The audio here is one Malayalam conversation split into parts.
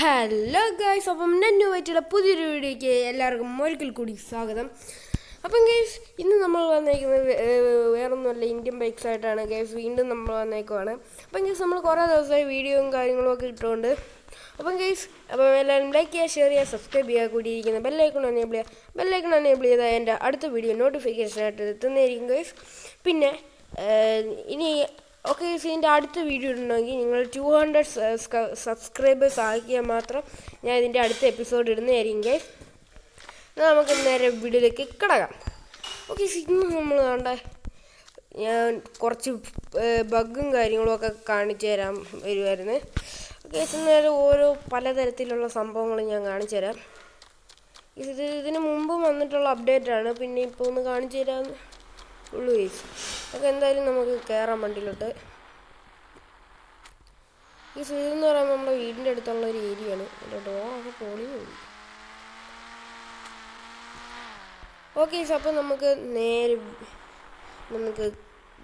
ഹലോ ഗൈസ്, അപ്പം നെന്നുമായിട്ടുള്ള പുതിയൊരു വീഡിയോയ്ക്ക് എല്ലാവർക്കും ഒരിക്കൽ കൂടി സ്വാഗതം. അപ്പം ഗൈസ്, ഇന്ന് നമ്മൾ വന്നേക്കുന്നത് വേറൊന്നുമല്ല, ഇന്ത്യൻ ബൈക്സ് ആയിട്ടാണ് ഗൈസ്. വീണ്ടും നമ്മൾ വന്നേക്കുവാണ്. അപ്പം ഗൈസ്, നമ്മൾ കുറേ ദിവസമായി വീഡിയോയും കാര്യങ്ങളും ഒക്കെ ഇട്ടുകൊണ്ട്. അപ്പം ഗൈസ്, അപ്പം എല്ലാവരും ലൈക്ക് ചെയ്യുക, ഷെയർ ചെയ്യുക, സബ്സ്ക്രൈബ് ചെയ്യുക, കൂടിയിരിക്കുന്ന ബെല്ലൈക്കൺ എനേബിൾ ചെയ്താൽ എൻ്റെ അടുത്ത വീഡിയോ നോട്ടിഫിക്കേഷനായിട്ട് എത്തുന്നതായിരിക്കും ഗൈസ്. പിന്നെ ഇനി ഓക്കെ ഗൈസ്, ഇതിൻ്റെ അടുത്ത വീഡിയോ ഇടണമെങ്കിൽ നിങ്ങൾ 200 സബ്സ്ക്രൈബേഴ്സ് ആക്കിയാൽ മാത്രം ഞാൻ ഇതിൻ്റെ അടുത്ത എപ്പിസോഡ് ഇടുന്നതായിരിക്കും ഗൈസ്. നമുക്ക് നേരെ വീഡിയോയിലേക്ക് കിടക്കാം. ഓക്കെ, ഇന്ന് നമ്മൾ വേണ്ട ഞാൻ കുറച്ച് ബഗ്ഗും കാര്യങ്ങളും ഒക്കെ കാണിച്ചു തരാൻ വരുമായിരുന്നു. ഓക്കെ, നേരെ ഓരോ പലതരത്തിലുള്ള സംഭവങ്ങൾ ഞാൻ കാണിച്ചു തരാം. ഇതിന് മുമ്പ് വന്നിട്ടുള്ള അപ്ഡേറ്റാണ്, പിന്നെ ഇപ്പോൾ ഒന്ന് കാണിച്ചു തരാൻ ഉള്ളു ഗൈസ്. ഒക്കെ എന്തായാലും നമുക്ക് കയറാൻ വണ്ടിയിലോട്ട്. ഈ ഇതെന്ന് പറയുമ്പോൾ നമ്മുടെ വീടിൻ്റെ അടുത്തുള്ള ഒരു ഏരിയയാണ്. എൻ്റെ ഡോറൊക്കെ പൊളിഞ്ഞു പോയി. ഓക്കെ ഗൈസ്, അപ്പോൾ നമുക്ക് നേരെ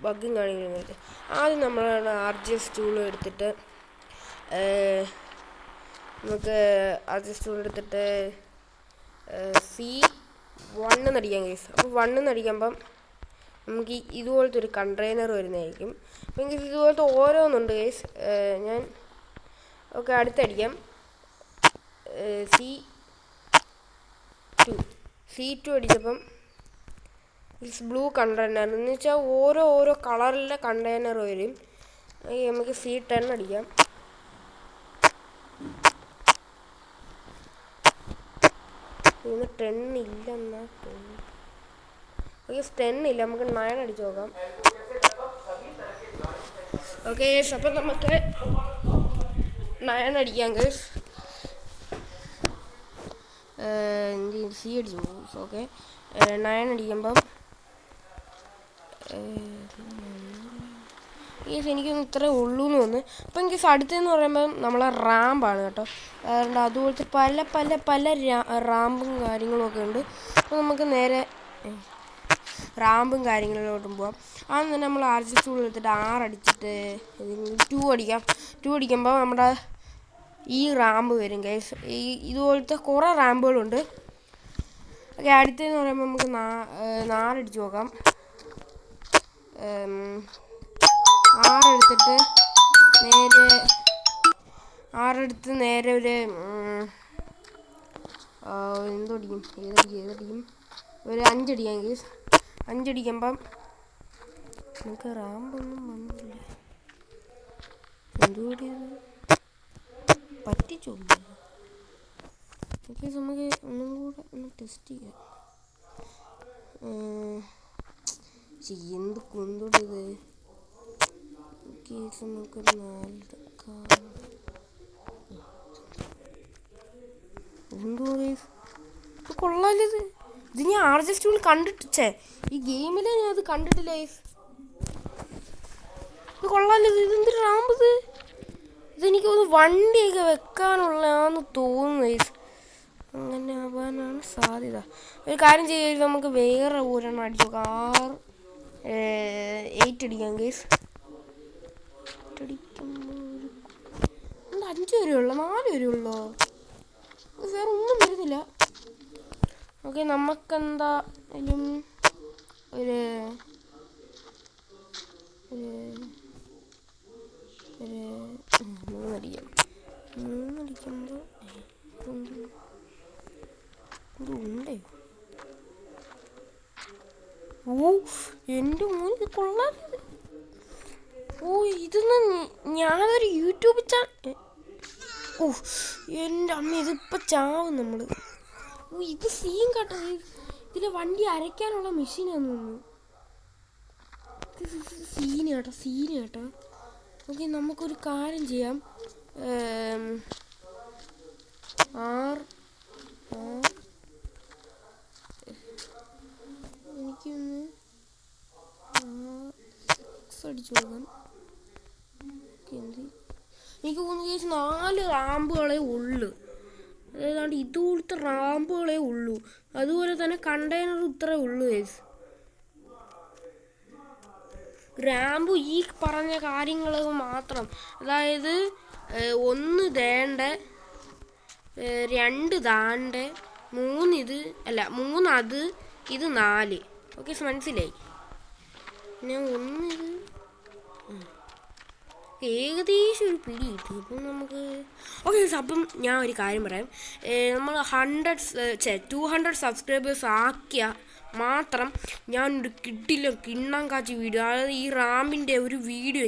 ബഗ്ഗും കാണിക്കുന്നത്. ആദ്യം നമ്മൾ RGS ടൂൾ എടുത്തിട്ട് C1 എന്നടിക്കാം ഗൈസ്. അപ്പോൾ 1 എന്നടിക്കുമ്പം നമുക്ക് ഇതുപോലത്തെ ഒരു കണ്ടെയ്നർ വരുന്നതായിരിക്കും. അപ്പം എനിക്ക് ഇതുപോലത്തെ ഓരോന്നുണ്ട് ഗൈസ്. ഞാൻ ഓക്കെ അടുത്തടിക്കാം. C2 അടിച്ചപ്പം ബ്ലൂ കണ്ടെയ്നർ എന്ന് വെച്ചാൽ ഓരോ കളറിലെ കണ്ടെയ്നർ വരും. നമുക്ക് C10 അടിക്കാം. ഇന്ന് 10 ഇല്ലെന്നാ തോന്നുന്നു. 10 ഇല്ല, നമുക്ക് 9 അടിച്ച് നോക്കാം. ഓക്കെ, അപ്പം നമുക്ക് 9 അടിക്കാം ഗൈസ്. C അടിച്ചു പോകും. ഓക്കെ, 9 അടിക്കുമ്പം എനിക്കൊന്ന് ഇത്രേ ഉള്ളൂ എന്ന് തോന്നുന്നു. അപ്പം എനിക്ക് അടുത്തെന്ന് പറയുമ്പം നമ്മളെ റാമ്പാണ് കേട്ടോ. അതുപോലത്തെ പല റാമ്പും കാര്യങ്ങളും ഒക്കെ ഉണ്ട്. അപ്പോൾ നമുക്ക് നേരെ റാമ്പും കാര്യങ്ങളിലോട്ടും പോവാം. ആദ്യം തന്നെ നമ്മൾ RGS ടൂൾ എടുത്തിട്ട് 6 അടിച്ചിട്ട് 2 അടിക്കാം. 2 അടിക്കുമ്പോൾ നമ്മുടെ ഈ റാമ്പ് വരും ഗൈസ്. ഇതുപോലത്തെ കുറേ റാമ്പുകളുണ്ട്. ഓക്കെ, അടുത്തതെന്ന് പറയുമ്പോൾ നമുക്ക് 4 അടിച്ച് നോക്കാം. 6 എടുത്ത് നേരെ ഒരു ഏതടിക്കും ഒരു 5 അടിക്കാം ഗൈസ്. 5 അടിക്കുമ്പം നമുക്ക് റാമ്പൊന്നും വന്നില്ല. എന്തുകൂടിയത് പറ്റിച്ചു. ഓക്കെ, നമുക്ക് ഒന്നും കൂടെ ഒന്ന് ടെസ്റ്റ് ചെയ്യാം. എന്ത് കൊണ്ടുള്ളത്. ഓക്കെ, നമുക്കൊരു 4 എടുക്കാം. ഇത് കൊള്ളാലത്. ഇത് ഞാൻ RGS ടൂൾ കണ്ടിട്ടേ ഈ ഗെയിമിൽ ഞാൻ അത് കണ്ടിട്ടില്ല ഗൈസ്. ഇത് കൊള്ളാലത്. ഇതെന്ത് റാമ്പ് ഇത്. ഇതെനിക്ക് ഒന്ന് വണ്ടിയൊക്കെ വെക്കാനുള്ളതാണെന്ന് തോന്നുന്നു ഗൈസ്. അങ്ങനെ ആവാനാണ് സാധ്യത. ഒരു കാര്യം ചെയ്യാൻ നമുക്ക് വേറെ ഒരെണ്ണം അടിച്ചു നോക്കാം. 8 അടിക്കാം ഗൈസ്. 8 അടിക്കുമ്പോൾ 5 വരെ ഉള്ളോ 4 വരെ ഉള്ളോ? വേറെ ഒന്നും വരുന്നില്ല. ഓക്കെ, നമുക്കെന്തായാലും ഒരു 3 അടിക്കാം. 3 അടിക്കുമ്പോൾ ഉണ്ടേ. എൻ്റെ മോൻ ഇത് കൊള്ളാതെ. ഇതൊന്നും ഞാനൊരു യൂട്യൂബ് ചാനൽ. എൻ്റെ അമ്മ, ഇതിപ്പോൾ ചാവും നമ്മൾ. ഇത് സീൻ കേട്ടോ. ഇതിലെ വണ്ടി അരയ്ക്കാനുള്ള മെഷീനാന്ന് തോന്നുന്നു. സീന് കേട്ടോ. ഓക്കെ, നമുക്കൊരു കാര്യം ചെയ്യാം. എനിക്കൊന്ന് 6 അടിച്ചു പോകാം. എനിക്ക് തോന്നുന്നു 4 റാമ്പുകളേ ഉള്ളു. ഏതാണ്ട് ഇതുപോലത്തെ റാമ്പുകളേ ഉള്ളൂ. അതുപോലെ തന്നെ കണ്ടെയ്നർ ഇത്രേ ഉള്ളൂ ഗൈസ്. റാമ്പ് ഈ പറഞ്ഞ കാര്യങ്ങൾ മാത്രം. അതായത് ഒന്ന് ദേണ്ട 2 താണ്ട് 3 ഇത് അല്ല 3 അത് ഇത് 4. ഓക്കെ മനസ്സിലായി. പിന്നെ 1 ഇത് ഏകദേശം ഒരു പിടി കിട്ടി. അപ്പം നമുക്ക് ഓക്കെ. അപ്പം ഞാൻ ഒരു കാര്യം പറയാം. നമ്മൾ 200 സബ്സ്ക്രൈബേഴ്സ് ആക്കിയ മാത്രം ഞാനൊരു കിണ്ണം കാച്ചി വീഡിയോ, അതായത് ഈ റാമിൻ്റെ ഒരു വീഡിയോ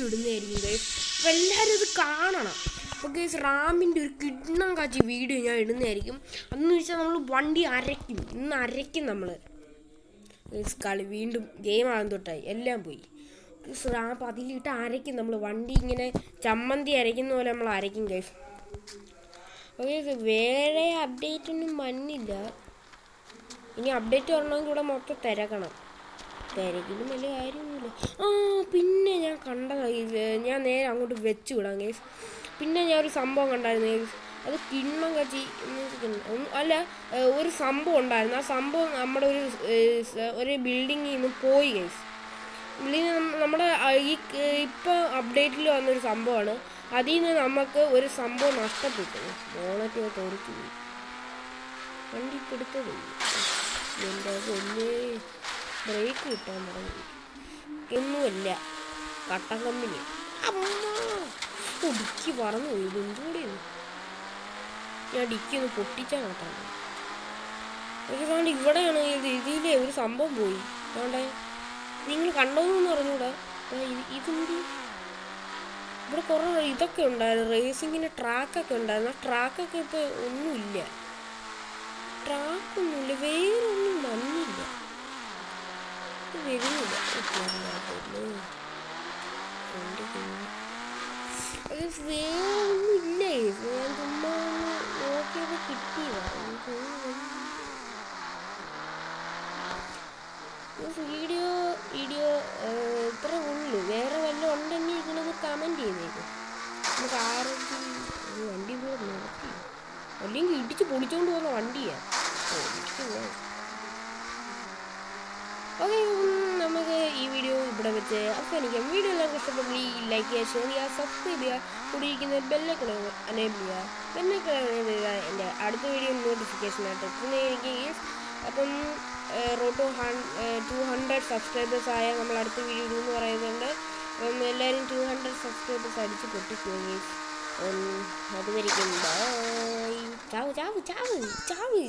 ഇടുന്നതായിരിക്കും ഗൈസ്. അപ്പം എല്ലാവരും ഇത് കാണണം. അപ്പോൾ ഗൈസ് റാമിൻ്റെ ഒരു കിണ്ണം കാച്ചി വീഡിയോ ഞാൻ ഇടുന്നതായിരിക്കും. അതെന്ന് വെച്ചാൽ നമ്മൾ വണ്ടി അരയ്ക്കും. ഇന്ന് അരയ്ക്കും നമ്മൾ. കളി വീണ്ടും ഗെയിം ആകാൻ തൊട്ടായി, എല്ലാം പോയി. അപ്പം അതിലിട്ട് അരയ്ക്കും നമ്മൾ. വണ്ടി ഇങ്ങനെ ചമ്മന്തി അരയ്ക്കുന്ന പോലെ നമ്മൾ അരയ്ക്കും ഗൈസ്. ഓക്കെ. വേറെ അപ്ഡേറ്റ് ഒന്നും വന്നില്ല. ഇനി അപ്ഡേറ്റ് വരണമെങ്കിൽ ഇവിടെ മൊത്തം തിരക്കണം. തിരക്കിലും വലിയ കാര്യമൊന്നുമില്ല. പിന്നെ ഞാൻ കണ്ടതാണ്, ഞാൻ നേരെ അങ്ങോട്ട് വെച്ച് വിടാം ഗൈസ്. പിന്നെ ഞാൻ ഒരു സംഭവം കണ്ടായിരുന്നു ഗൈസ്. അത് കിണ്ണം കച്ചി അല്ല, ഒരു സംഭവം ഉണ്ടായിരുന്നു. ആ സംഭവം നമ്മുടെ ഒരു ബിൽഡിങ്ങിൽ നിന്ന് പോയി ഗൈസ്. നമ്മുടെ ഇപ്പോൾ അപ്ഡേറ്റിൽ വന്നൊരു സംഭവമാണ്. അതിൽ നിന്ന് നമുക്ക് ഒരു സംഭവം നഷ്ടപ്പെട്ടു. ബോണറ്റ് തുറച്ചു പോയി. വണ്ടി പിടുത്തത് എൻ്റെ പൊന്നേ, ബ്രേക്ക് കിട്ടാൻ തുടങ്ങി. ഒന്നുമല്ല, കട്ടൻ കമ്പനി ഡിക്കി പറന്നു പോയി. എന്തുകൂടെയാണ് ഞാൻ ഡിക്കി ഒന്ന് പൊട്ടിച്ചാൽ മാത്രം. അതുകൊണ്ട് ഇവിടെയാണ് ഇതിലെ ഒരു സംഭവം പോയി. അതുകൊണ്ട് നിങ്ങൾ കണ്ടോന്ന് പറഞ്ഞൂടാ. ഇതെന്ത് ഇവിടെ കുറേ ഇതൊക്കെ ഉണ്ടായിരുന്നു, റേസിങ്ങിൻ്റെ ട്രാക്കൊക്കെ ഉണ്ടായിരുന്നു. ആ ട്രാക്കൊക്കെ ഇപ്പോൾ ഒന്നുമില്ല. ട്രാക്കൊന്നുമില്ല, വേറെ ഒന്നും വന്നില്ല, വരുന്നില്ല. വേറെ ഒന്നും ഇല്ലേ. ഞാൻ ചുമ്മാ നോക്കിയത് കിട്ടിയതാണ്. വീഡിയോ ഇത്ര ഉള്ളു. വേറെ വല്ലതും ഉണ്ടെങ്കിൽ ഇതിനൊന്ന് കമൻറ്റ് ചെയ്തേക്കും. നമുക്ക് വണ്ടി പോയി നോക്കി, അല്ലെങ്കിൽ ഇടിച്ച് പൊളിച്ചുകൊണ്ട് പോകുന്ന വണ്ടിയാണ്. ഓക്കെ. നമുക്ക് ഈ വീഡിയോ ഇവിടെ വെച്ച് അവസാനിക്കാം. വീഡിയോ എല്ലാവർക്കും ഇഷ്ടപ്പെട്ടെങ്കിൽ ലൈക്ക് ചെയ്യുക, ഷെയർ ചെയ്യുക, സബ്സ്ക്രൈബ് ചെയ്യുക, കൂടിയിരിക്കുന്ന ബെല്ലൈക്കൺ എനേബിൾ ചെയ്യുക. ബെല്ലൈക്കൺ എനേബിൾ ചെയ്താൽ എൻ്റെ അടുത്ത വീഡിയോ നോട്ടിഫിക്കേഷനായിട്ട് എത്തുന്നതായിരിക്കും. അപ്പം റോഡ് ടു 200 സബ്സ്ക്രൈബേഴ്സ് ആയാൽ നമ്മൾ അടുത്ത വീഡിയോ ഇടുമെന്ന് പറയുന്നുണ്ട്. അപ്പം എല്ലാവരും 200 സബ്സ്ക്രൈബേഴ്സ് അടിച്ച് പൊട്ടിക്കുക. അതുവരെയ്ക്കും ബൈ. ചാവ് ചാവ് ചാവ് ചാവ്.